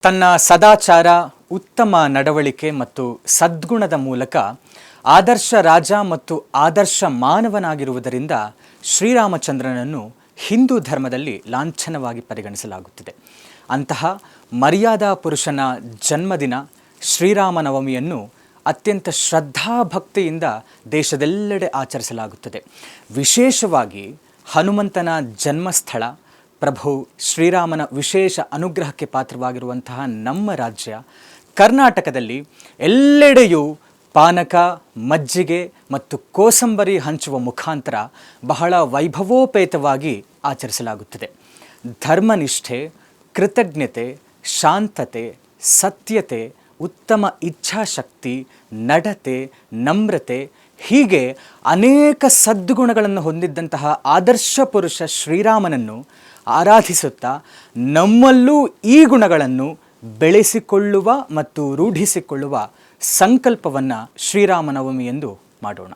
ತನ್ನ ಸದಾಚಾರ, ಉತ್ತಮ ನಡವಳಿಕೆ ಮತ್ತು ಸದ್ಗುಣದ ಮೂಲಕ ಆದರ್ಶ ರಾಜ ಮತ್ತು ಆದರ್ಶ ಮಾನವನಾಗಿರುವುದರಿಂದ ಶ್ರೀರಾಮಚಂದ್ರನನ್ನು ಹಿಂದೂ ಧರ್ಮದಲ್ಲಿ ಲಾಂಛನವಾಗಿ ಪರಿಗಣಿಸಲಾಗುತ್ತಿದೆ. ಅಂತಹ ಮರ್ಯಾದಾ ಪುರುಷನ ಜನ್ಮದಿನ ಶ್ರೀರಾಮನವಮಿಯನ್ನು ಅತ್ಯಂತ ಶ್ರದ್ಧಾಭಕ್ತಿಯಿಂದ ದೇಶದೆಲ್ಲೆಡೆ ಆಚರಿಸಲಾಗುತ್ತದೆ. ವಿಶೇಷವಾಗಿ ಹನುಮಂತನ ಜನ್ಮಸ್ಥಳ ಪ್ರಭು ಶ್ರೀರಾಮನ ವಿಶೇಷ ಅನುಗ್ರಹಕ್ಕೆ ಪಾತ್ರವಾಗಿರುವಂತಹ ನಮ್ಮ ರಾಜ್ಯ ಕರ್ನಾಟಕದಲ್ಲಿ ಎಲ್ಲೆಡೆಯೂ ಪಾನಕ, ಮಜ್ಜಿಗೆ ಮತ್ತು ಕೋಸಂಬರಿ ಹಂಚುವ ಮುಖಾಂತರ ಬಹಳ ವೈಭವೋಪೇತವಾಗಿ ಆಚರಿಸಲಾಗುತ್ತದೆ. ಧರ್ಮನಿಷ್ಠೆ, ಕೃತಜ್ಞತೆ, ಶಾಂತತೆ, ಸತ್ಯತೆ, ಉತ್ತಮ ಇಚ್ಛಾಶಕ್ತಿ, ನಡತೆ, ನಮ್ರತೆ ಹೀಗೆ ಅನೇಕ ಸದ್ಗುಣಗಳನ್ನು ಹೊಂದಿದ್ದಂತಹ ಆದರ್ಶ ಪುರುಷ ಶ್ರೀರಾಮನನ್ನು ಆರಾಧಿಸುತ್ತಾ ನಮ್ಮಲ್ಲೂ ಈ ಗುಣಗಳನ್ನು ಬೆಳೆಸಿಕೊಳ್ಳುವ ಮತ್ತು ರೂಢಿಸಿಕೊಳ್ಳುವ ಸಂಕಲ್ಪವನ್ನು ಶ್ರೀರಾಮನವಮಿ ಎಂದು ಮಾಡೋಣ.